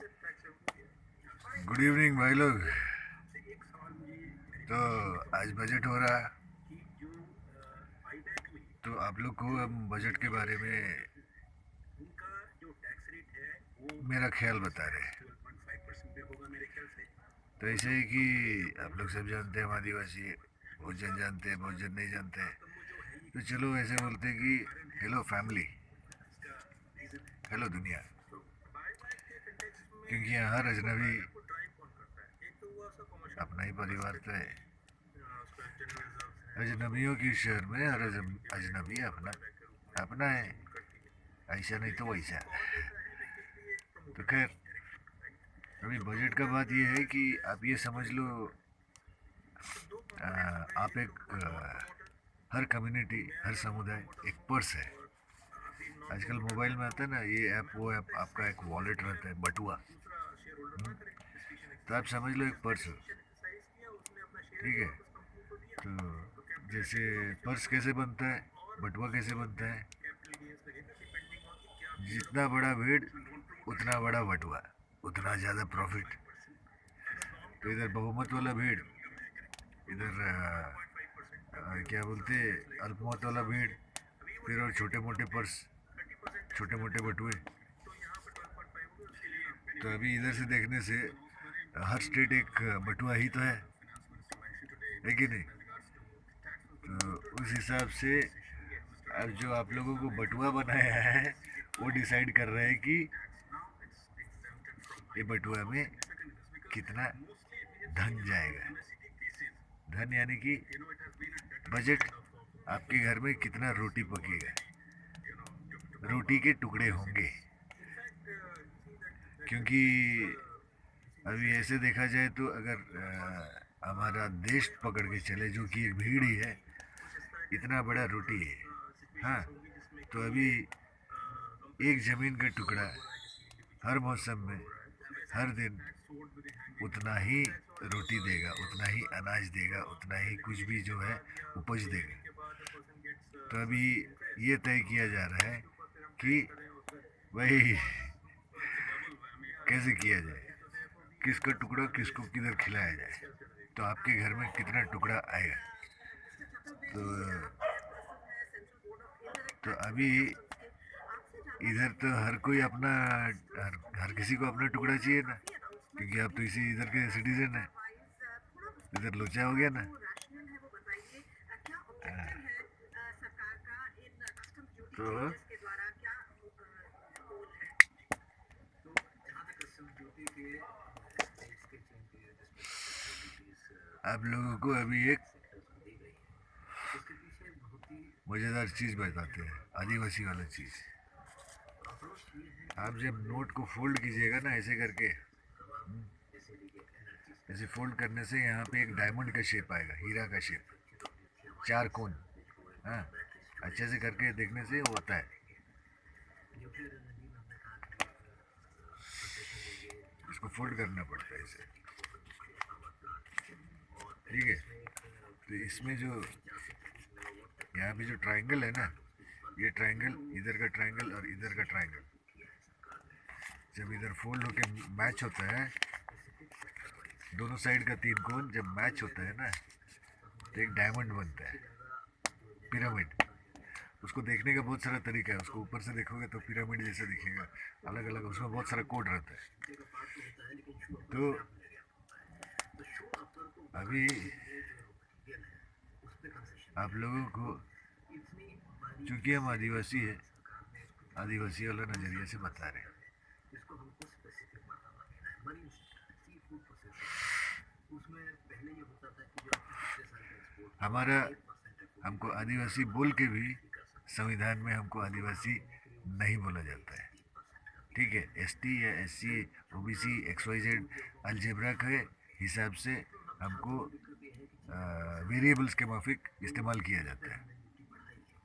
Good evening भाई लोग। तो आज बजट हो रहा है, तो आप लोग को हम बजट के बारे में मेरा ख्याल बता रहे हैं। तो ऐसे ही कि आप लोग सब जानते हैं हम आदिवासी भोजन जानते हैं, भोजन नहीं जानते हैं। तो चलो ऐसे बोलते हैं कि हेलो फैमिली, हेलो दुनिया, क्योंकि यहाँ हर अजनबी अपना ही परिवार तो है। अजनबियों के शहर में हर अजनबी अपना अपना है, ऐसा नहीं तो वैसा। तो खैर, अभी बजट का बात यह है कि आप ये समझ लो, आप एक हर कम्युनिटी, हर समुदाय एक पर्स है। आजकल मोबाइल में आता है ना, ये ऐप वो ऐप, आपका एक वॉलेट रहता है, बटुआ। तो आप समझ लो एक पर्स हो, ठीक है। तो जैसे पर्स कैसे बनता है, बटुआ कैसे बनता है, जितना बड़ा भीड़ उतना बड़ा बटुआ, उतना ज़्यादा प्रॉफिट। तो इधर बहुमत वाला भीड़, इधर क्या बोलते, अल्पमत वाला भीड़, फिर और छोटे मोटे पर्स, छोटे मोटे बटुए। तो अभी इधर से देखने से हर स्टेट एक बटुआ ही तो है कि नहीं। तो उस हिसाब से अब जो आप लोगों को बटुआ बनाया है वो डिसाइड कर रहे हैं कि ये बटुआ में कितना धन जाएगा। धन यानी कि बजट, आपके घर में कितना रोटी पकेगा, रोटी के टुकड़े होंगे। क्योंकि अभी ऐसे देखा जाए तो अगर हमारा देश पकड़ के चले, जो कि एक भीड़ ही है, इतना बड़ा रोटी है। हाँ, तो अभी एक ज़मीन का टुकड़ा हर मौसम में, हर दिन उतना ही रोटी देगा, उतना ही अनाज देगा, उतना ही कुछ भी जो है उपज देगा। तो अभी ये तय किया जा रहा है कि भाई कैसे किया जाए, किसका टुकड़ा किसको किधर खिलाया जाए, तो आपके घर में कितना टुकड़ा आएगा। तो अभी इधर तो हर कोई अपना, हर किसी को अपना टुकड़ा चाहिए ना, क्योंकि आप तो इसी इधर के सिटीजन हैं। इधर लोचा हो गया ना। तो आप लोगों को अभी एक मज़ेदार चीज़ बताते हैं, आदिवासी वाला चीज़। आप जब नोट को फोल्ड कीजिएगा ना ऐसे करके, ऐसे फोल्ड करने से यहाँ पे एक डायमंड का शेप आएगा, हीरा का शेप, चार कोन। हाँ, अच्छे से करके देखने से वो होता है। इसको फोल्ड करना पड़ता है इसे, ठीक है। तो इसमें जो यहाँ पे जो ट्रायंगल है ना, ये ट्रायंगल, इधर का ट्रायंगल और इधर का ट्रायंगल जब इधर फोल्ड होके मैच होता है, दोनों साइड का तीन कोण जब मैच होता है ना, तो एक डायमंड बनता है, पिरामिड। उसको देखने का बहुत सारा तरीका है, उसको ऊपर से देखोगे तो पिरामिड जैसा दिखेगा, अलग अलग उसमें बहुत सारा कोड रहता है। तो अभी आप लोगों को, चूँकि हम आदिवासी है, आदिवासी वाला नज़रिए से बता रहे हैं। हमारा, हमको आदिवासी बोल के भी संविधान में हमको आदिवासी नहीं बोला जाता है, ठीक है। एसटी या एससी, ओबीसी, XYZ अलजेब्रा के हिसाब से हमको वेरिएबल्स के माफिक इस्तेमाल किया जाता है,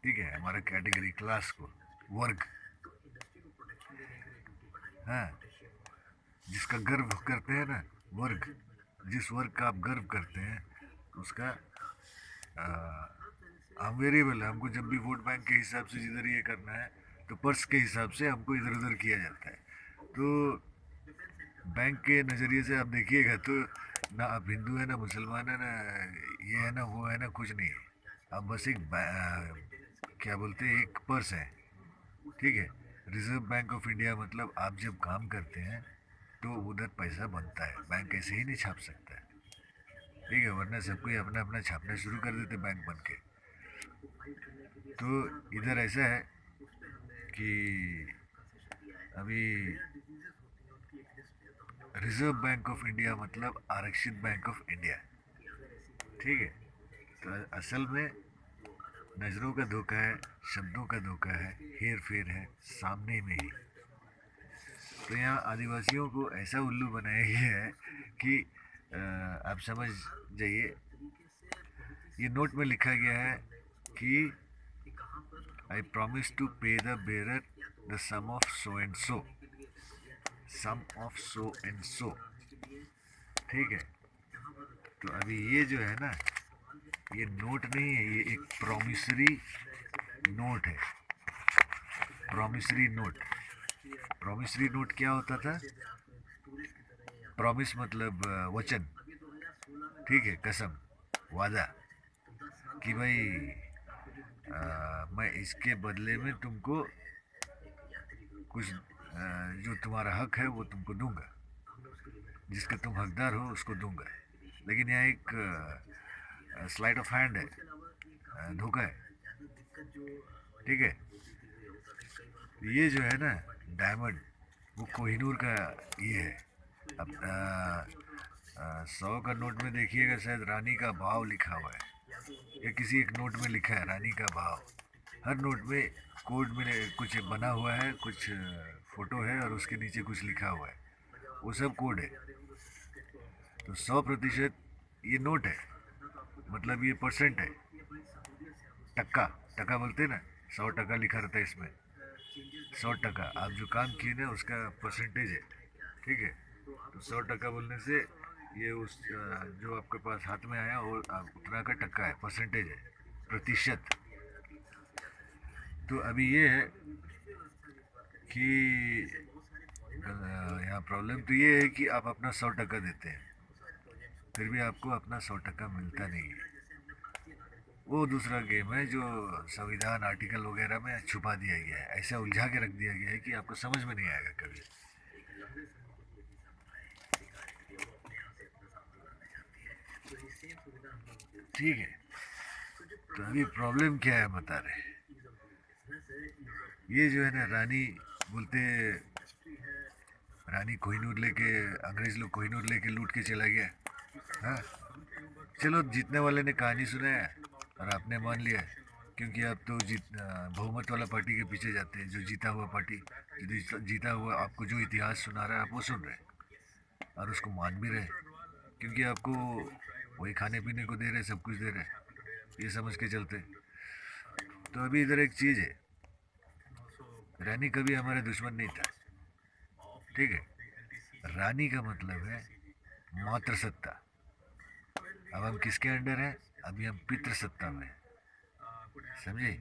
ठीक है। हमारा कैटेगरी, क्लास को, वर्ग, हाँ, जिसका गर्व करते हैं ना, वर्ग, जिस वर्ग का आप गर्व करते हैं उसका हम वेरिएबल है। हमको जब भी वोट बैंक के हिसाब से जिधर ये करना है, तो पर्स के हिसाब से हमको इधर उधर किया जाता है। तो बैंक के नज़रिए से आप देखिएगा तो ना आप हिंदू है ना मुसलमान है ना ये है ना वो है ना, कुछ नहीं है। आप बस एक क्या बोलते हैं, एक पर्स है, ठीक है। रिजर्व बैंक ऑफ इंडिया मतलब आप जब काम करते हैं तो उधर पैसा बनता है, बैंक ऐसे ही नहीं छाप सकता है, ठीक है। वरना सब कोई अपना अपना छापना शुरू कर देते बैंक बन के। तो इधर ऐसा है कि अभी रिजर्व बैंक ऑफ इंडिया मतलब आरक्षित बैंक ऑफ इंडिया, ठीक है। तो असल में नज़रों का धोखा है, शब्दों का धोखा है, हेर फेर है सामने में ही। तो यहाँ आदिवासियों को ऐसा उल्लू बनाया गया है कि आप समझ जाइए, ये नोट में लिखा गया है कि I promise to pay the bearer the sum of so and so, sum of so and so, ठीक है। तो अभी ये जो है ना, ये नोट नहीं है, ये एक प्रॉमिसरी नोट है। प्रॉमिसरी नोट, प्रॉमिसरी नोट क्या होता था? प्रॉमिस मतलब वचन, ठीक है, कसम, वादा कि भाई मैं इसके बदले में तुमको कुछ जो तुम्हारा हक है वो तुमको दूंगा, जिसका तुम हकदार हो उसको दूंगा। लेकिन यहाँ एक स्लाइड ऑफ हैंड है, धोखा है, ठीक है। ये जो है ना डायमंड, वो कोहिनूर का ये है। अब 100 का नोट में देखिएगा शायद रानी का भाव लिखा हुआ है, या किसी एक नोट में लिखा है रानी का भाव। हर नोट में कोड में कुछ बना हुआ है, कुछ फोटो है और उसके नीचे कुछ लिखा हुआ है, वो सब कोड है। तो 100% ये नोट है, मतलब ये परसेंट है, टक्का, टक्का बोलते हैं ना, 100 टका लिखा रहता है इसमें। 100 टका आप जो काम किए ना उसका परसेंटेज है, ठीक है। तो 100 टका बोलने से ये उस जो आपके पास हाथ में आया वो उतना का टक्का है, परसेंटेज है, प्रतिशत। तो अभी ये है कि यहाँ प्रॉब्लम तो ये है कि आप अपना 100 टका देते हैं, फिर भी आपको अपना 100 टका मिलता नहीं है। वो दूसरा गेम है जो संविधान आर्टिकल वगैरह में छुपा दिया गया है, ऐसा उलझा के रख दिया गया है कि आपको समझ में नहीं आएगा कभी, ठीक है। तो अभी प्रॉब्लम क्या है बता रहे, ये जो है ना रानी बोलते, रानी कोहिनूर लेके, अंग्रेज लोग कोहिनूर लेके लूट के चला गया। हाँ, चलो जीतने वाले ने कहानी सुनाया और आपने मान लिया, क्योंकि आप तो बहुमत वाला पार्टी के पीछे जाते हैं, जो जीता हुआ पार्टी, जो जीता हुआ आपको जो इतिहास सुना रहा है आप वो सुन रहे हैं और उसको मान भी रहे, क्योंकि आपको वही खाने पीने को दे रहे, सब कुछ दे रहे, ये समझ के चलते। तो अभी इधर एक चीज़ है, रानी कभी हमारे दुश्मन नहीं था, ठीक है। रानी का मतलब है मातृ सत्ता। अब हम किसके अंडर हैं? अभी हम पितृ सत्ता में, समझे?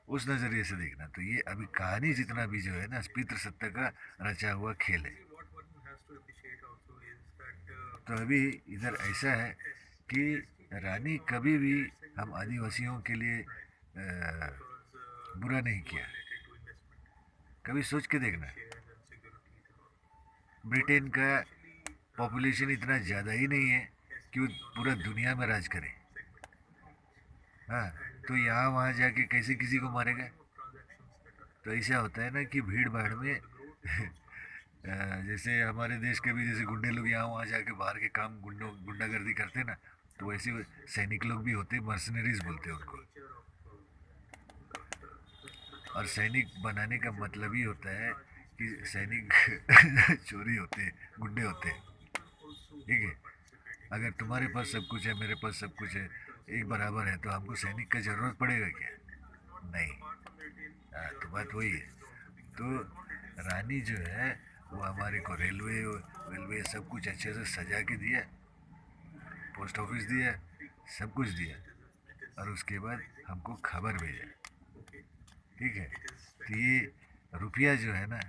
उस नज़रिए से देखना। तो ये अभी कहानी जितना भी जो है ना पितृ सत्ता का रचा हुआ खेल है। तो अभी इधर ऐसा है कि रानी कभी भी हम आदिवासियों के लिए बुरा नहीं किया, कभी सोच के देखना। ब्रिटेन का पॉपुलेशन इतना ज़्यादा ही नहीं है कि वो पूरा दुनिया में राज करे, हाँ। तो यहाँ वहाँ जाके कैसे किसी को मारेगा? तो ऐसा होता है ना कि भीड़ भाड़ में जैसे हमारे देश के भी जैसे गुंडे लोग यहाँ वहाँ जाके बाहर के काम गुंडागर्दी करते ना, तो वैसे सैनिक लोग भी होते, मर्सनरीज बोलते हैं उनको। और सैनिक बनाने का मतलब ही होता है कि सैनिक चोरी होते हैं, गुंडे होते हैं, ठीक है। अगर तुम्हारे पास सब कुछ है, मेरे पास सब कुछ है, एक बराबर है, तो हमको सैनिक का ज़रूरत पड़ेगा क्या? नहीं। तो बात वही है। तो रानी जो है वो हमारे को रेलवे वेलवे सब कुछ अच्छे से सजा के दिया, पोस्ट ऑफिस दिया, सब कुछ दिया, और उसके बाद हमको खबर भेजा, ठीक है। तो ये रुपया जो है ना,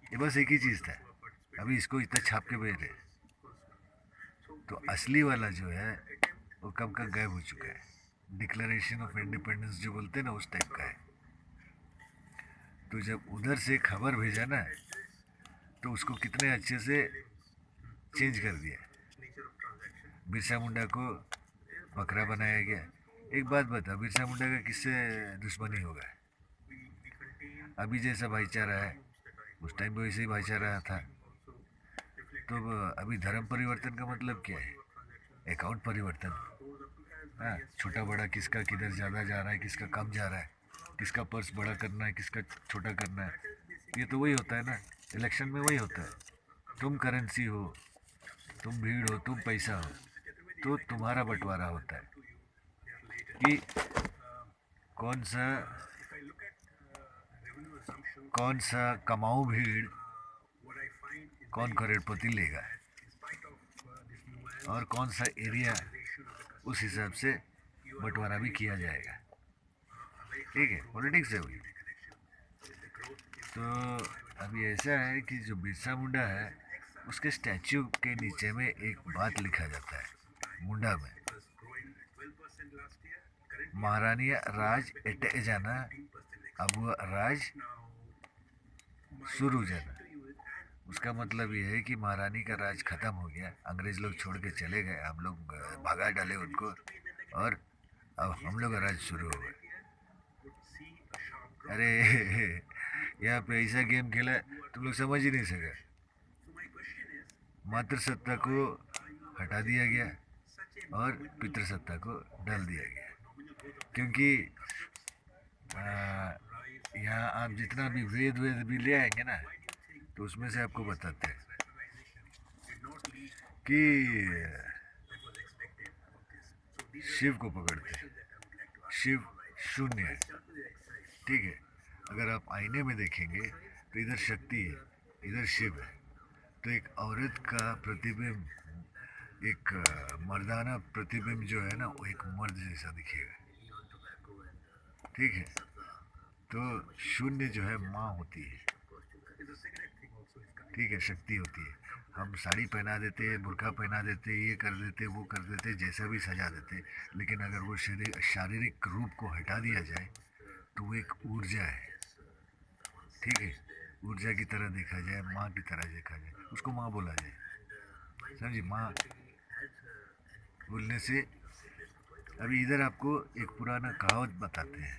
ये बस एक ही चीज़ था, अभी इसको इतना छाप के भेज रहे। तो असली वाला जो है वो कब का गायब हो चुका है। डिक्लेरेशन ऑफ इंडिपेंडेंस जो बोलते हैं ना, उस टाइप का है। तो जब उधर से खबर भेजा ना, तो उसको कितने अच्छे से चेंज कर दिया। बिरसा मुंडा को बकरा बनाया गया। एक बात बता, बिरसा मुंडा का किससे दुश्मनी होगा? अभी जैसा भाईचारा है उस टाइम पे वैसे ही भाईचारा था। तो अभी धर्म परिवर्तन का मतलब क्या है? अकाउंट परिवर्तन। हाँ, छोटा बड़ा किसका किधर ज़्यादा जा रहा है, किसका कम जा रहा है, किसका पर्स बड़ा करना है, किसका छोटा करना है। ये तो वही होता है ना, इलेक्शन में वही होता है। तुम करेंसी हो, तुम भीड़ हो, तुम पैसा हो, तो तुम्हारा बंटवारा होता है कि कौन सा कौन सा कमाऊ भीड़ कौन करोड़पति लेगा, और कौन सा एरिया, उस हिसाब से बंटवारा भी किया जाएगा। ठीक है, पॉलिटिक्स है वही। तो अभी ऐसा है कि जो बिरसा मुंडा है उसके स्टैचू के नीचे में एक बात लिखा जाता है मुंडा में, महारानी राज एटे जाना अब राज शुरू जाना। उसका मतलब ये है कि महारानी का राज खत्म हो गया, अंग्रेज लोग छोड़ के चले गए, हम लोग भगा डाले उनको, और अब हम लोग का राज शुरू हो गया। अरे यहाँ पे ऐसा गेम खेला तुम लोग समझ ही नहीं सका। मातृसत्ता को हटा दिया गया और पितृसत्ता को डाल दिया गया। क्योंकि यहाँ आप जितना भी वेद वेद भी ले आएंगे ना, तो उसमें से आपको बताते हैं कि शिव को पकड़ते हैं। शिव शून्य है, ठीक है। अगर आप आईने में देखेंगे तो इधर शक्ति है, इधर शिव है। तो एक औरत का प्रतिबिंब, एक मर्दाना प्रतिबिंब जो है ना, वो एक मर्द जैसा दिखेगा, ठीक है। तो शून्य जो है माँ होती है, ठीक है, शक्ति होती है। हम साड़ी पहना देते, बुर्का पहना देते, ये कर देते, वो कर देते, जैसा भी सजा देते, लेकिन अगर वो शारीरिक रूप को हटा दिया जाए तो वो एक ऊर्जा है, ठीक है। ऊर्जा की तरह देखा जाए, माँ की तरह देखा जाए, उसको माँ बोला जाए, समझिए। माँ बोलने से अभी इधर आपको एक पुराना कहावत बताते हैं,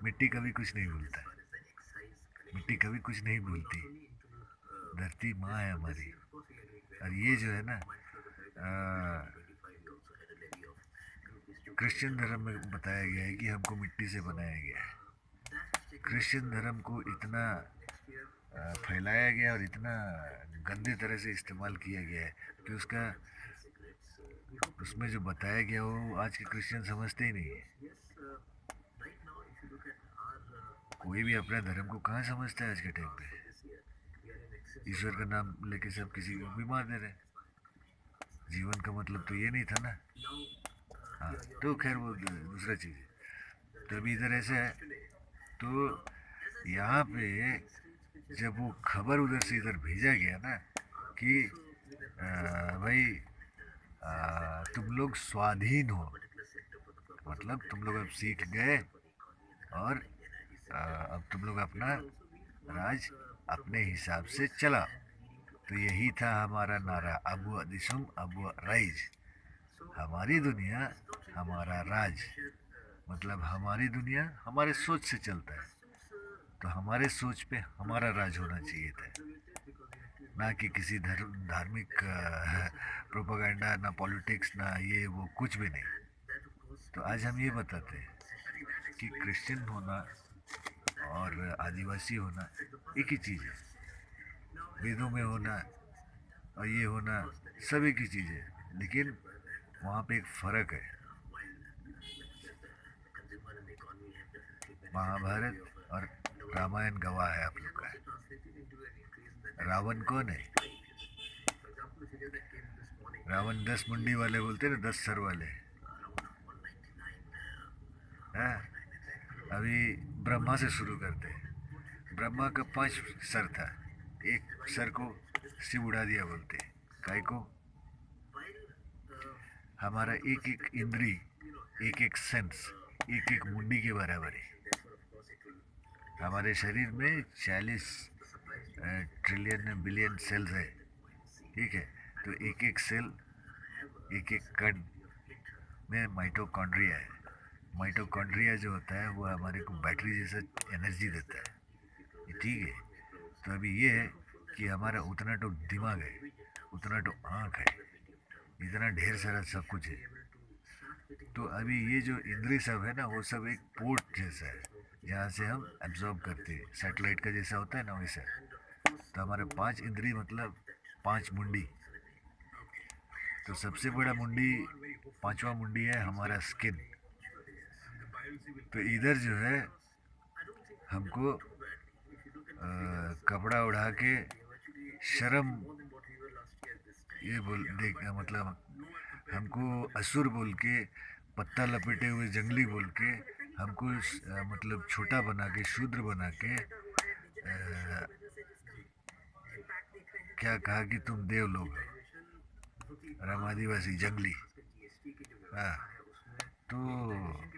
मिट्टी कभी कुछ नहीं भूलता, मिट्टी कभी कुछ नहीं भूलती, धरती माँ है हमारी। और ये जो है ना, क्रिश्चियन धर्म में बताया गया है कि हमको मिट्टी से बनाया गया है। क्रिश्चियन धर्म को इतना फैलाया गया और इतना गंदे तरह से इस्तेमाल किया गया है कि उसका उसमें जो बताया गया वो आज के क्रिश्चियन समझते ही नहीं है। कोई भी अपने धर्म को कहाँ समझता है आज के टाइम पे। ईश्वर का नाम लेके सब किसी को भी मार दे रहे। जीवन का मतलब तो ये नहीं था ना। हाँ, तो खैर वो दूसरा चीज़ है। तो अभी इधर ऐसा है, तो यहाँ पे जब वो खबर उधर से इधर भेजा गया ना कि भाई तुम लोग स्वाधीन हो, मतलब तुम लोग अब सीख गए और अब तुम लोग अपना राज अपने हिसाब से चला। तो यही था हमारा नारा, अबु दिसुम अबु राइज, हमारी दुनिया हमारा राज। मतलब हमारी दुनिया हमारे सोच से चलता है, तो हमारे सोच पे हमारा राज होना चाहिए था, ना कि किसी धार्मिक प्रोपागेंडा, ना पॉलिटिक्स, ना ये वो कुछ भी नहीं। तो आज हम ये बताते हैं कि क्रिश्चियन होना और आदिवासी होना एक ही चीज़ है। वेदों में होना और ये होना सब एक ही चीज़ है, लेकिन वहाँ पे एक फ़र्क है। महाभारत और रामायण गवाह है आप लोग का। रावण कौन है? रावण 10 मुंडी वाले बोलते ना, 10 सर वाले। हाँ, अभी ब्रह्मा से शुरू करते हैं। ब्रह्मा का 5 सर था, एक सर को शिव उड़ा दिया बोलते हैं। काय को? हमारा एक एक इंद्री, एक एक सेंस, एक एक मुंडी के बराबर है। हमारे शरीर में 40 ट्रिलियन बिलियन सेल्स है, ठीक है। तो एक एक सेल, एक एक कण में माइटोकॉन्ड्रिया है। माइटोकॉन्ड्रिया जो होता है वो हमारे को बैटरी जैसा एनर्जी देता है, ठीक है। तो अभी ये है कि हमारा उतना तो दिमाग है, उतना तो आँख है, इतना ढेर सारा सब कुछ है। तो अभी ये जो इंद्री सब है ना, वो सब एक पोर्ट जैसा है जहाँ से हम एब्जॉर्ब करते हैं, सैटेलाइट का जैसा होता है ना वैसा। तो हमारे 5 इंद्री मतलब 5 मुंडी। तो सबसे बड़ा मुंडी, 5वां मुंडी है हमारा स्किन। तो इधर जो है हमको कपड़ा उड़ा के शर्म ये बोल देख, मतलब हमको असुर बोल के, पत्ता लपेटे हुए जंगली बोल के, हमको मतलब छोटा बना के, शूद्र बना के क्या कहा कि तुम देव लोग हो और हम आदिवासी जंगली। हाँ, तो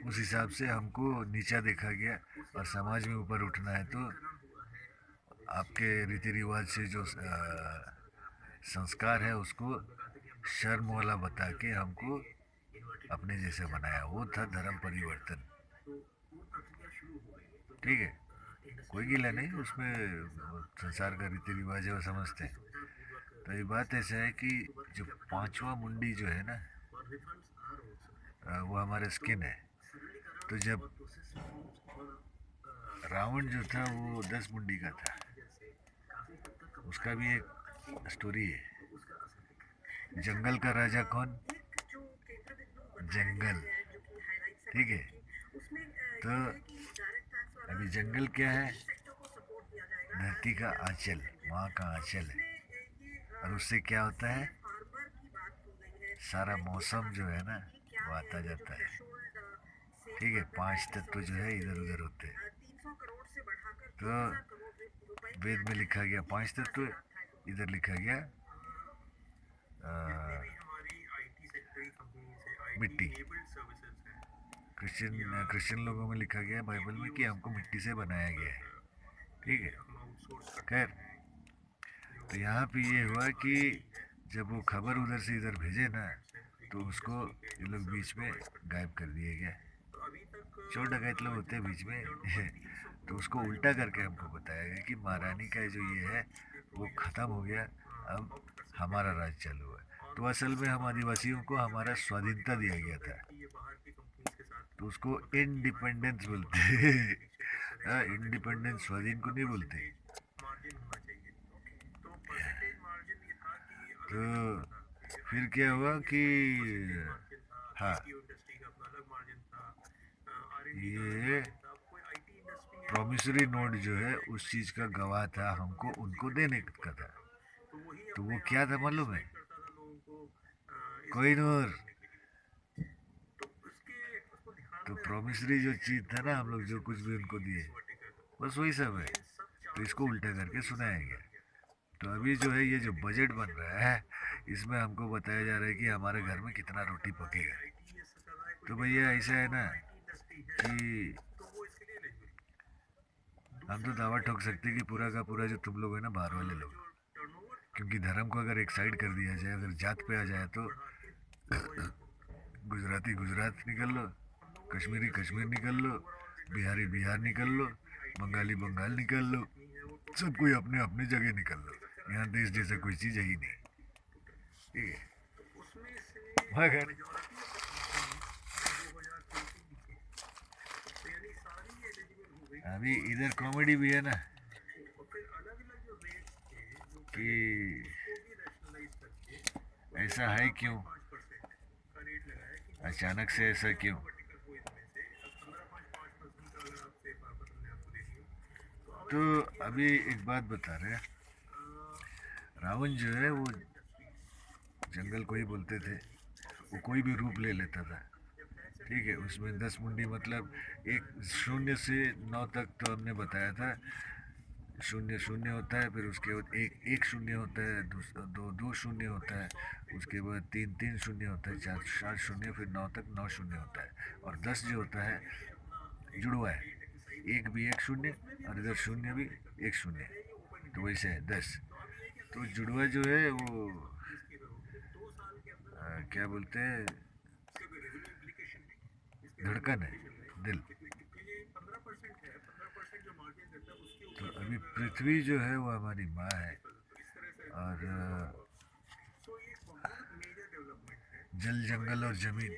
उस हिसाब से हमको नीचा देखा गया। और समाज में ऊपर उठना है तो आपके रीति रिवाज से जो संस्कार है उसको शर्म वाला बता के हमको अपने जैसे बनाया। वो था धर्म परिवर्तन, ठीक है। कोई गिला नहीं उसमें, संसार का रीति रिवाज है वो समझते हैं। तो ये बात ऐसा है कि जो 5वां मुंडी जो है ना, वो हमारा स्किन है। तो जब रावण जो था वो 10 मुंडी का था, उसका भी एक स्टोरी है। जंगल का राजा कौन? जंगल, ठीक है। तो अभी जंगल क्या है? धरती का आंचल, माँ का आंचल है। और उससे क्या होता है? सारा मौसम जो है ना वो आता जाता है, ठीक है। 5 तत्व जो है इधर उधर होते हैं। तो वेद में लिखा गया 5 तत्व, इधर लिखा गया मिट्टी। क्रिश्चियन लोगों में लिखा गया बाइबल में कि हमको मिट्टी से बनाया गया है, ठीक है। खैर, तो यहाँ पे ये हुआ कि जब वो खबर उधर से इधर भेजे ना, तो उसको ये लोग बीच में गायब कर दिए गए। चोर डकैत लोग होते हैं बीच में तो उसको उल्टा करके हमको बताया गया कि महारानी का जो ये है वो ख़त्म हो गया, अब हमारा राज चालू हुआ। तो असल में हम आदिवासियों को हमारा स्वाधीनता दिया गया था, तो उसको इंडिपेंडेंस बोलते हैं। इंडिपेंडेंस स्वाधीन को नहीं बोलते। तो फिर क्या हुआ कि हाँ, ये प्रॉमिसरी नोट जो है उस चीज़ का गवाह था, हमको उनको देने का था। तो वो क्या था मालूम है? कोहिनूर। तो प्रॉमिसरी जो चीज़ था ना, हम लोग जो कुछ भी उनको दिए, बस वही सब है। तो इसको उल्टा करके सुनाया गया। तो अभी जो है ये जो बजट बन रहा है, इसमें हमको बताया जा रहा है कि हमारे घर में कितना रोटी पकेगा। तो भैया ऐसा है ना कि हम तो दावा ठोक सकते हैं कि पूरा का पूरा जो तुम लोग है ना, बाहर वाले लोग। क्योंकि धर्म को अगर एक साइड कर दिया जाए, अगर जात पे आ जाए तो गुजराती गुजरात निकल लो, कश्मीरी कश्मीर निकल लो, बिहारी बिहार निकल लो, बंगाली बंगाल निकल लो, सब कोई अपने अपने जगह निकल लो। यहाँ देश जैसा कोई चीज़ है ही नहीं, ठीक है। मगर अभी इधर कॉमेडी भी है ना कि ऐसा है क्यों, अचानक से ऐसा क्यों। तो अभी एक बात बता रहे हैं, रावण जो है वो जंगल को ही बोलते थे, वो कोई भी रूप ले लेता था, ठीक है। उसमें 10 मुंडी मतलब एक 0 से 9 तक तो हमने बताया था, शून्य शून्य होता है, फिर उसके बाद एक एक शून्य होता है, दो दो शून्य होता है, उसके बाद तीन तीन शून्य होता है, चार चार शून्य, फिर नौ तक नौ शून्य होता है। और 10 जो होता है जुड़वा है, एक भी एक शून्य और इधर शून्य भी एक शून्य, तो वैसे है 10। तो जुड़वा जो है वो क्या बोलते हैं, धड़कन है, दिल। तो अभी पृथ्वी जो है वो हमारी माँ है, और जल जंगल और जमीन,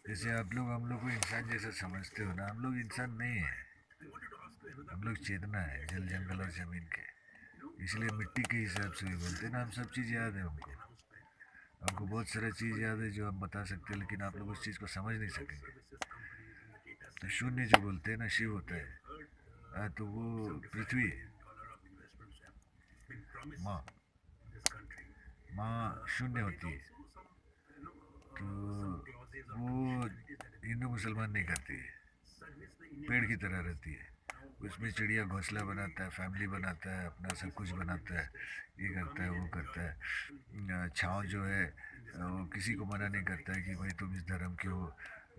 जैसे आप लोग हम लोग को इंसान जैसा समझते हो ना, हम लोग इंसान नहीं है, हम लोग चेतना है जल जंगल और जमीन के। इसलिए मिट्टी के हिसाब से भी बोलते हैं ना, हम सब चीज़ याद है हमको, हमको बहुत सारा चीज़ याद है जो हम बता सकते हैं, लेकिन आप लोग उस चीज़ को समझ नहीं सकेंगे। तो शून्य जो बोलते हैं ना, शिव होता है, तो वो पृथ्वी है, माँ। माँ शून्य होती है, तो वो हिंदू मुसलमान नहीं करती है, पेड़ की तरह रहती है। उसमें चिड़िया घोंसला बनाता है, फैमिली बनाता है, अपना सब कुछ बनाता है, ये करता है वो करता है। छाँव जो है वो किसी को मना नहीं करता है कि भाई तुम इस धर्म के हो,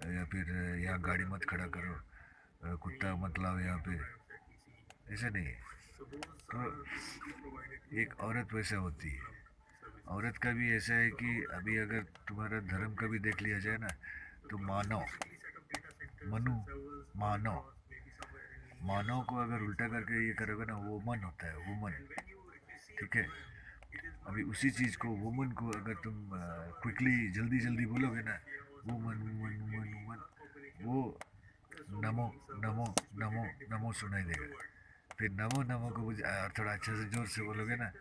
या फिर यहाँ गाड़ी मत खड़ा करो, कुत्ता मत लाओ यहाँ पे, ऐसा नहीं है। तो एक औरत वैसा होती है। औरत का भी ऐसा है कि अभी अगर तुम्हारा धर्म का भी देख लिया जाए ना, तो मानव, मनु, मानव, मानव को अगर उल्टा करके ये करोगे ना, वुमन होता है, वुमन। ठीक है, अभी उसी चीज़ को, वुमन को अगर तुम क्विकली जल्दी जल्दी बोलोगे ना, वुमन वुमन वुमन वुमन, वो नमो नमो नमो नमो सुनाई देगा। फिर नमो नमो को थोड़ा अच्छा से जोर से बोलोगे ना,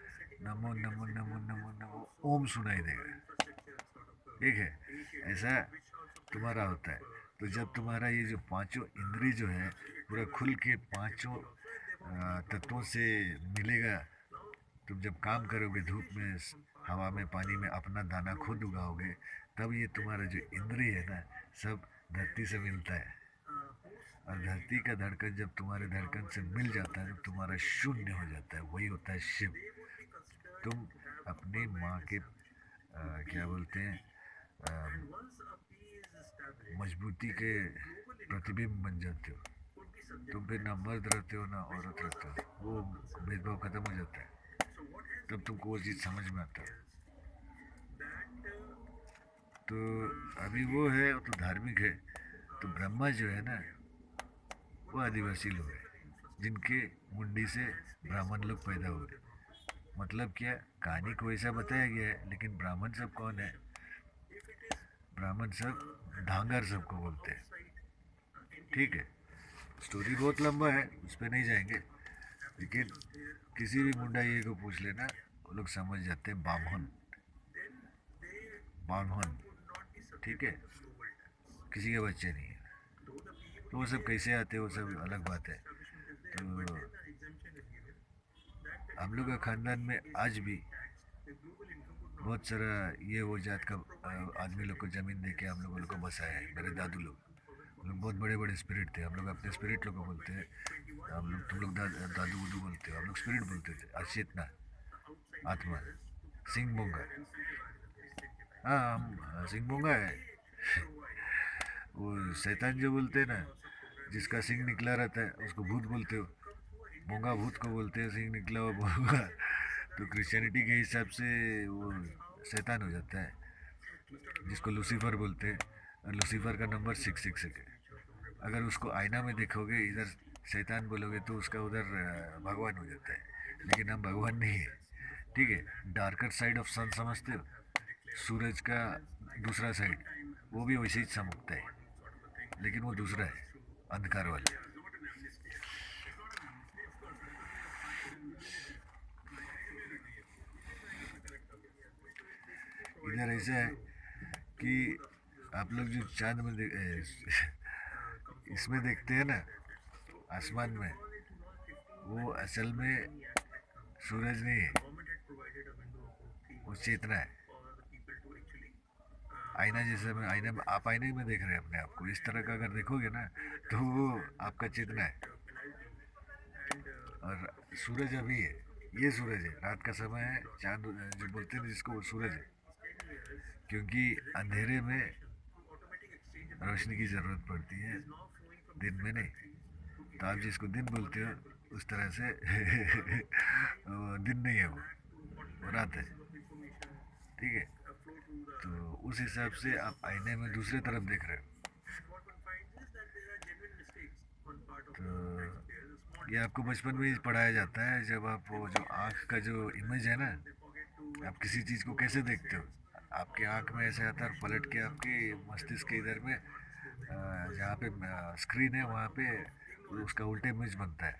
नमो नमो नमो नमो नमो ओम सुनाई देगा। ठीक है, ऐसा तुम्हारा होता है। तो जब तुम्हारा ये जो पांचों इंद्री जो है पूरा खुल के पांचों तत्वों से मिलेगा, तुम जब काम करोगे धूप में, हवा में, पानी में, अपना दाना खुद उगाओगे, तब ये तुम्हारा जो इंद्रिय है ना, सब धरती से मिलता है। और धरती का धड़कन जब तुम्हारे धड़कन से मिल जाता है तो तुम्हारा शून्य हो जाता है, वही होता है शिव। तुम अपनी माँ के क्या बोलते हैं, आ, मजबूती के प्रतिबिंब बन जाते हो। तुम फिर ना मर्द रहते हो ना औरत रहते हो, वो भेदभाव खत्म हो जाता है, तब तुमको वो चीज़ समझ में आता है। तो अभी वो है तो धार्मिक है। तो ब्रह्मा जो है ना, वो आदिवासी लोग हैं, जिनके मुंडी से ब्राह्मण लोग पैदा हुए। मतलब क्या, कहानी को ऐसा बताया गया है, लेकिन ब्राह्मण सब कौन है? ब्राह्मण सब धांगर सबको बोलते हैं। ठीक है, स्टोरी बहुत लंबा है, उस पर नहीं जाएंगे, लेकिन किसी भी मुंडा ये को पूछ लेना, वो लोग समझ जाते हैं, बामहन, बामहन। ठीक है, किसी के बच्चे नहीं है। तो वो सब कैसे आते हैं वो सब अलग बात है। तो हम लोग का खानदान में आज भी बहुत सारा ये वो जात का आदमी लोग को ज़मीन दे के हम लोग को बसाया है। मेरे दादू लोग, हम लोग बहुत बड़े बड़े स्पिरिट थे, हम लोग अपने स्पिरिट लोग को बोलते हैं, हम लोग, तुम लोग दादू वदू बोलते हो, हम लोग स्पिरिट बोलते थे, अचेतना, आत्मा, सिंह बोंगा। हाँ, हम सिंह बोंगा है। वो शैतान जो बोलते हैं ना, जिसका सिंह निकला रहता है उसको भूत बोलते हो, बोंगा भूत को बोलते हैं, सिंह निकला हुआ बोंगा। तो क्रिश्चियनिटी के हिसाब से वो शैतान हो जाता है, जिसको लूसीफर बोलते हैं। और लूसीफर का नंबर 666 है। अगर उसको आईना में देखोगे, इधर शैतान बोलोगे तो उसका उधर भगवान हो जाता है, लेकिन हम भगवान नहीं है। ठीक है, डार्कर साइड ऑफ सन समझते हो, सूरज का दूसरा साइड, वो भी वैसे ही चमकता है, लेकिन वो दूसरा है, अंधकार वाला। इधर ऐसा है कि आप लोग जो चांद में इसमें देखते हैं ना, आसमान में, वो असल में सूरज नहीं है, वो चेतना है। आईना जैसे में, आईने में आप आईने में देख रहे हैं अपने आप को, इस तरह का अगर देखोगे ना, तो वो आपका चेतना है। और सूरज अभी है, ये सूरज है, रात का समय है, चांद जो बोलते हैं जिसको वो सूरज है, क्योंकि अंधेरे में रोशनी की ज़रूरत पड़ती है, दिन में नहीं। तो आप जिसको दिन बोलते हो उस तरह से वो दिन नहीं है, वो रात है, ठीक है। तो उस हिसाब से आप आईने में दूसरे तरफ देख रहे हो। तो ये आपको बचपन में ही पढ़ाया जाता है, जब आप वो जो आँख का जो इमेज है ना, आप किसी चीज़ को कैसे देखते हो, आपके आँख में ऐसे आता है और पलट के आपके मस्तिष्क के इधर में जहाँ पे स्क्रीन है वहाँ पे उसका उल्टे इमेज बनता है,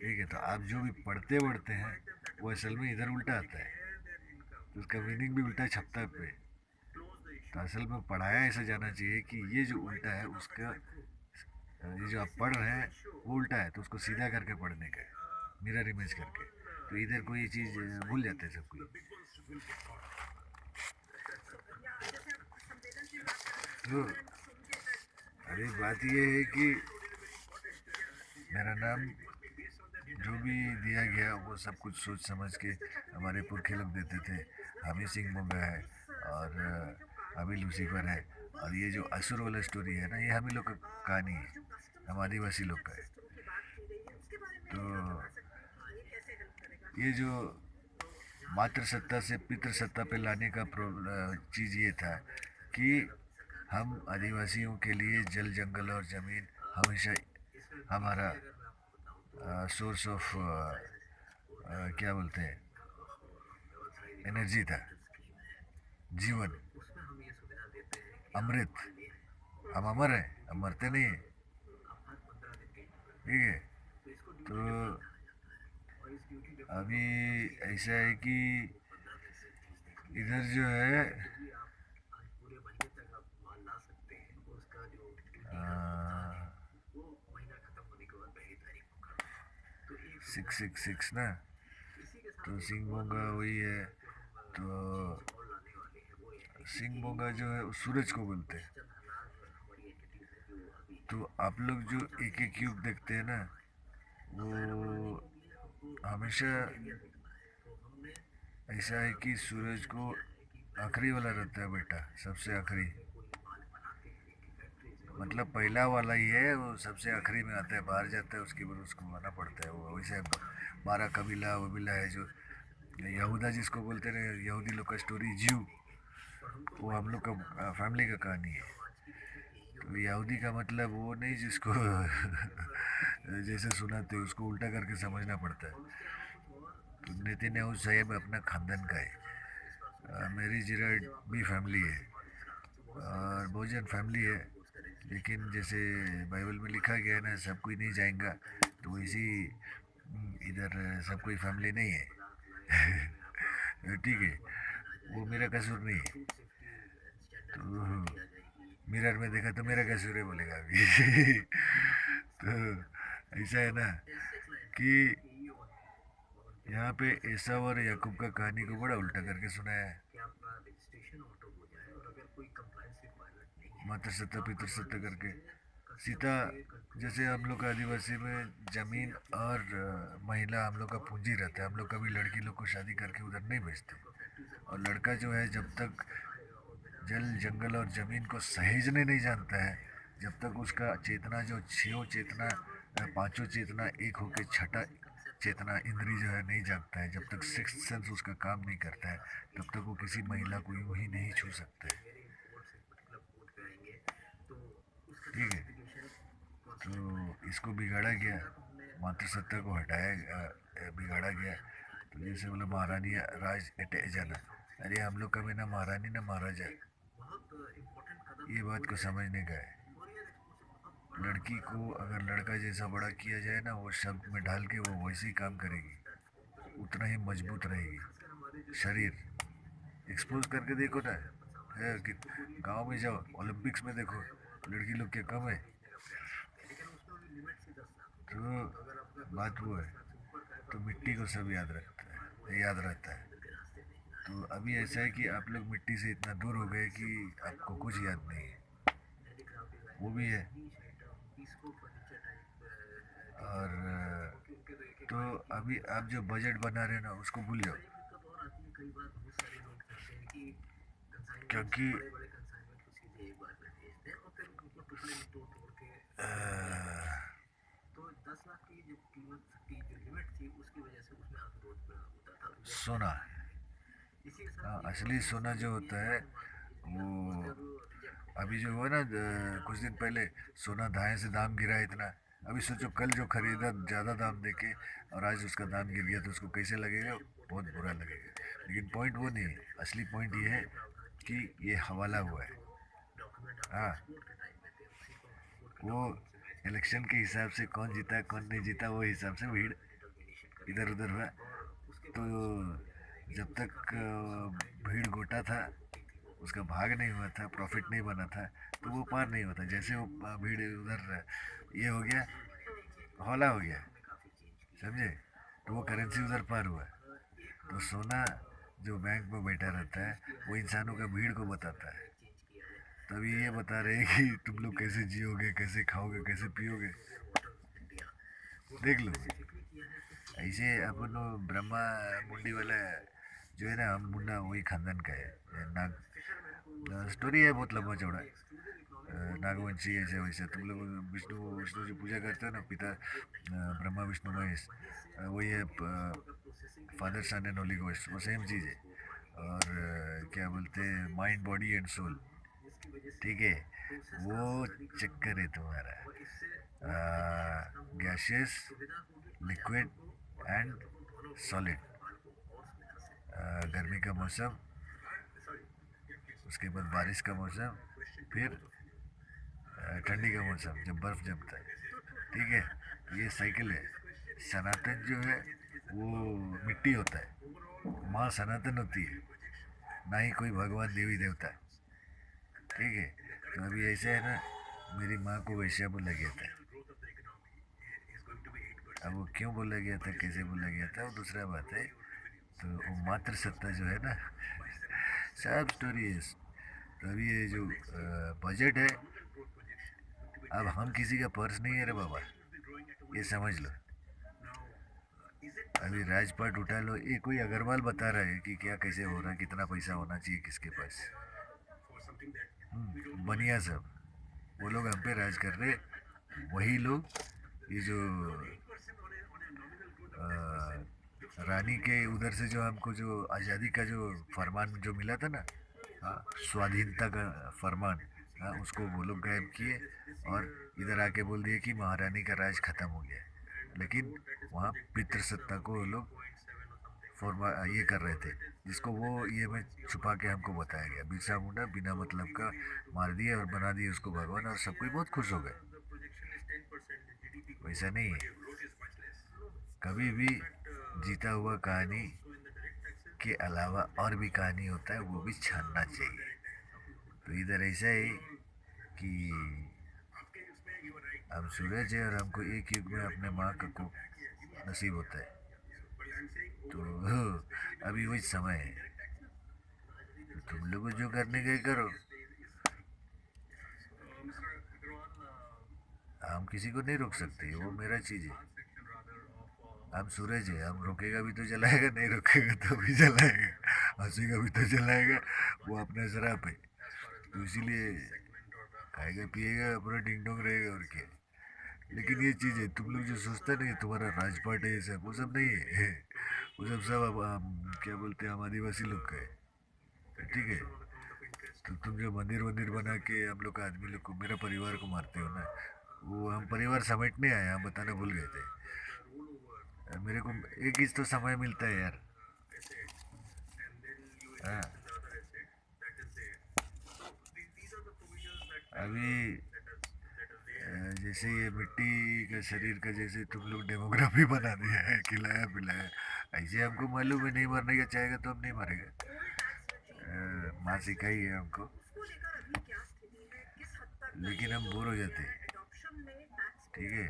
ठीक है। तो आप जो भी पढ़ते वढ़ते हैं वो असल में इधर उल्टा आता है, तो उसका मीनिंग भी उल्टा छपता है पे। तो असल में पढ़ाया ऐसा जाना चाहिए कि ये जो उल्टा है उसका, ये जो आप पढ़ रहे हैं वो उल्टा है, तो उसको सीधा करके पढ़ने का है, मिरर इमेज करके। तो इधर कोई चीज़ भूल जाते हैं सब कोई। तो अरे बात ये है कि मेरा नाम जो भी दिया गया वो सब कुछ सोच समझ के हमारे पुरखे लोग देते थे। हमी सिंह मोगा है और अभी लूसीफर है, और ये जो असुर वाला स्टोरी है ना, ये हम ही लोग का कहानी है, हम आदिवासी लोग का है। तो ये जो मातृ सत्ता से पितृ सत्ता पे लाने का चीज़ ये था कि हम आदिवासियों के लिए जल जंगल और ज़मीन हमेशा हमारा सोर्स ऑफ क्या बोलते हैं, एनर्जी था, जीवन, अमृत। हम अमर हैं, हम मरते नहीं हैं, ठीक है। तो अभी ऐसा है कि इधर जो है 666 ना, तो सिंह बोंगा वही है। तो सिंह बोंगा जो है उस सूरज को बोलते हैं। तो आप लोग जो एक एक क्यूब देखते हैं ना, वो हमेशा ऐसा है कि सूरज को आखिरी वाला रहता है बेटा, सबसे आखिरी, मतलब पहला वाला ही है, वो सबसे आखिरी में आता है, बाहर जाता है, उसके बाद उसको माना पड़ता है। वो वैसे 12 कबीला वबीला है जो यहूदा जिसको बोलते हैं, यहूदी लोग का स्टोरी ज्यू, वो हम लोग का फैमिली का कहानी है। तो यहूदी का मतलब वो नहीं जिसको जैसे सुनाते उसको उल्टा करके समझना पड़ता है। तो नेतन्याहू साहब अपना खानदान का है, मेरी जिराड भी फैमिली है और बहुजन फैमिली है, लेकिन जैसे बाइबल में लिखा गया है ना, सब कोई नहीं जाएगा, तो वैसी इधर सब कोई फैमिली नहीं है। ठीक है, वो मेरा कसूर नहीं है। तो मिरर में देखा तो मेरा कसूर है बोलेगा अभी। तो ऐसा है ना कि यहाँ पे एसाव और याकूब का कहानी को बड़ा उल्टा करके सुनाया है, माता सत्ता पितृ सत्ता करके। सीता जैसे हम लोग का आदिवासी में जमीन और महिला हम लोग का पूंजी रहता है, हम लोग कभी लड़की लोग को शादी करके उधर नहीं भेजते। और लड़का जो है जब तक जल जंगल और ज़मीन को सहेजने नहीं जानता है, जब तक उसका चेतना जो छो चेतना पांचों चेतना एक होकर छठा चेतना इंद्री जो है नहीं जागता है, जब तक सिक्स्थ सेंस उसका काम नहीं करता है, तब तक वो किसी महिला को यूं ही नहीं छू सकता है, ठीक है। तो इसको बिगाड़ा गया, मातृसत्ता को हटाया बिगाड़ा गया। तो जैसे बोला महारानी राज एटे जाना, अरे हम लोग कभी ना महारानी ना महाराजा, ये बात को समझने का है। लड़की को अगर लड़का जैसा बड़ा किया जाए ना, वो शब्द में ढाल के वो वैसे ही काम करेगी, उतना ही मजबूत रहेगी। शरीर एक्सपोज करके देखो ना, है कि गांव में जाओ, ओलंपिक्स में देखो लड़की लोग क्या कम है। तो बात वो है, तो मिट्टी को सब याद रखता है, याद रहता है। तो अभी ऐसा है कि आप लोग मिट्टी से इतना दूर हो गए कि आपको कुछ याद नहीं है, वो भी है। और तो अभी आप जो बजट बना रहे हैं ना उसको भूल जाओ, क्योंकि अ, सोना, हाँ, असली सोना जो होता है वो अभी जो हुआ ना कुछ दिन पहले सोना दाएं से दाम गिरा है इतना। अभी सोचो कल जो खरीदा ज़्यादा दाम देके और आज उसका दाम गिर गया तो उसको कैसे लगेगा? बहुत बुरा लगेगा। लेकिन पॉइंट वो नहीं है, असली पॉइंट ये है कि ये हवाला हुआ है। हाँ, वो इलेक्शन के हिसाब से कौन जीता कौन नहीं जीता वो हिसाब से भीड़ इधर उधर हुआ। तो जब तक भीड़ गोटा था, उसका भाग नहीं हुआ था, प्रॉफिट नहीं बना था, तो वो पार नहीं होता। जैसे वो भीड़ उधर ये हो गया, हौला हो गया, समझे? तो वो करेंसी उधर पार हुआ। तो सोना जो बैंक में बैठा रहता है वो इंसानों का भीड़ को बताता है। तभी ये बता रहे हैं कि तुम लोग कैसे जियोगे, कैसे खाओगे, कैसे पियोगे। देख लो, ऐसे अपन ब्रह्मा मुंडी वाला जो है ना, हम मुंडा वही खानदान का है। नाग स्टोरी है बहुत लंबा चौड़ा। नागवंशी ऐसे वैसे तुम लोग विष्णु विष्णु जी पूजा करते हो ना, पिता ब्रह्मा विष्णु महेश, वही है father son and holy ghost, वो सेम चीज़ है। और क्या बोलते हैं, माइंड बॉडी एंड सोल, ठीक है? वो चक्कर है तुम्हारा, गैशियस, लिक्विड एंड सॉलिड। गर्मी का मौसम, उसके बाद बारिश का मौसम, फिर ठंडी का मौसम जब बर्फ़ जमता है, ठीक है? ये साइकिल है। सनातन जो है वो मिट्टी होता है, माँ सनातन होती है, ना ही कोई भगवान देवी देवता, ठीक है? तो अभी ऐसा है ना, मेरी माँ को वैश्या बोला गया था। अब वो क्यों बोला गया था, कैसे बोला गया था, वो दूसरा बात है। तो वो मातृ सत्ता जो है ना, सब स्टोरी है। तो अभी ये जो बजट है, अब हम किसी का पर्स नहीं है रे बाबा, ये समझ लो। अभी राजपाट उठा लो, ये कोई अग्रवाल बता रहा है कि क्या कैसे हो रहा है, कितना पैसा होना चाहिए किसके पास। बनिया सब, वो लोग हम पे राज कर रहे। वही लोग, ये जो अ, रानी के उधर से जो हमको जो आज़ादी का जो फरमान जो मिला था ना, हाँ, स्वाधीनता का फरमान, हाँ, उसको वो लोग गायब किए और इधर आके बोल दिए कि महारानी का राज खत्म हो गया। लेकिन वहाँ पितृसत्ता को वो लोग फॉर्मा ये कर रहे थे, जिसको वो ये में छुपा के हमको बताया गया। बिरसा मुंडा बिना मतलब का मार दिया और बना दिया उसको भगवान, और सब कोई बहुत खुश हो गए। वैसा नहीं है, कभी भी जीता हुआ कहानी के अलावा और भी कहानी होता है, वो भी छानना चाहिए। तो इधर ऐसा है कि हम सूरज है और हमको एक युग में अपने माँ का को नसीब होता है। तो अभी वही समय है, तो तुम लोग जो करने गए करो। हम किसी को नहीं रोक सकते, वो मेरा चीज़ है। हम सूरज है, हम रोकेगा भी तो जलाएगा, नहीं रोकेगा तो भी जलाएगा, हंसेगा भी तो जलाएगा। वो अपना शराब है, तो इसीलिए खाएगा पिएगा अपना डिंग डोंग रहेगा, और क्या। लेकिन ये चीज़ है, तुम लोग जो सोचते नहीं तुम्हारा राजपाट है ये सब, वो सब नहीं है। वो सब सब अब क्या बोलते हैं, हम आदिवासी लोग का है, ठीक है? तो तुम जो मंदिर वंदिर बना के हम लोग का आदमी लोग को, मेरा परिवार को मारते हो ना, वो हम परिवार समेटने आए, हम बताना भूल गए थे। मेरे को एक ही तो समय मिलता है यार। हाँ, अभी जैसे ये मिट्टी का शरीर का जैसे तुम लोग डेमोग्राफी बना दिया है, खिलाया पिलाया, ऐसे हमको मालूम है नहीं मरने का चाहेगा तो हम नहीं मरेगा। माँ सिखाई है हमको, लेकिन हम बोर हो जाते हैं, ठीक है?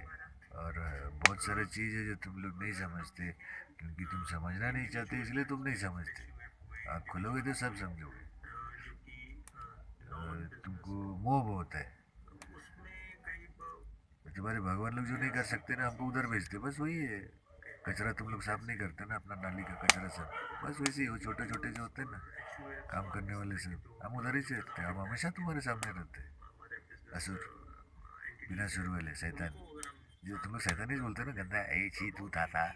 और बहुत सारी चीज़ है जो तुम लोग नहीं समझते, क्योंकि तुम समझना नहीं चाहते इसलिए तुम नहीं समझते। आप खोलोगे तो सब समझोगे। तुमको मोह बहुत है, तुम्हारे भगवान लोग जो नहीं कर सकते ना, हमको उधर भेजते, बस वही है। कचरा तुम लोग साफ नहीं करते ना, अपना नाली का कचरा सब, बस वैसे ही वो छोटे छोटे जो होते हैं ना काम करने वाले सब, हम उधर ही से रहते हैं, हम हमेशा तुम्हारे सामने रहते हैं। असुर, बिना सुर वाले शैतान, जो तुम लोग शैतान ही बोलते हो ना, गंदा ए छी तू था हाँ?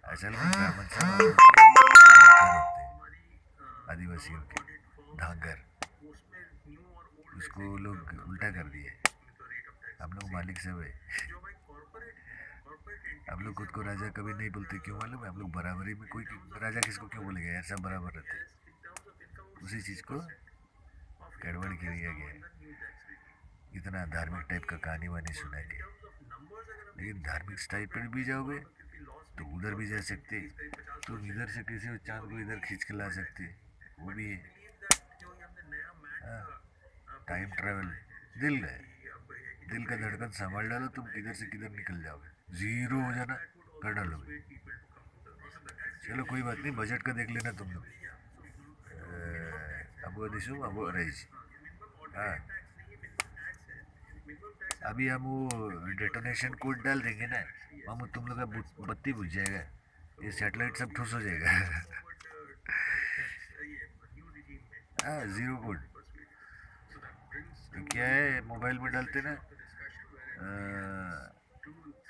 असल में ब्राह्मण सब हम लोग के धांगर होते हैं, आदिवासियों के धांगर, उसको लोग उल्टा कर दिए, हम लोग मालिक सब है। हम लोग खुद को राजा कभी नहीं बोलते, क्यों मालूम है? हम लोग बराबरी में, कोई राजा किसको क्यों बोलेगा यार, सब बराबर रहते हैं। उसी चीज़ को गड़बड़ किया गया है, इतना धार्मिक टाइप का कहानी वानी सुना के। लेकिन धार्मिक साइड पर भी जाओगे तो उधर भी जा सकते, तो इधर से किसी को चांद को इधर खींच के ला सकते, वो भी है। हाँ, टाइम ट्रेवल, दिल है, दिल का धड़कन संभाल डालो, तुम किधर से किधर निकल जाओगे, जीरो हो जाना कर डालोगे। चलो कोई बात नहीं, बजट का देख लेना तुम लोग। अब वो दिशो अब वो रही, हाँ, अभी हम वो डेटोनेशन कोड डाल देंगे ना, हम तुम लोग का बत्ती बुझ जाएगा, ये सैटेलाइट सब ठुस हो जाएगा। हाँ, जीरो कोड, तो क्या है मोबाइल में डालते ना,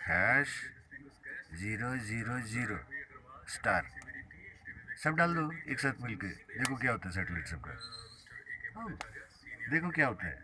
हैश 000 स्टार, सब डाल दो एक साथ मिलके, देखो क्या होता है सैटेलाइट सबका। हाँ, देखो क्या होता है।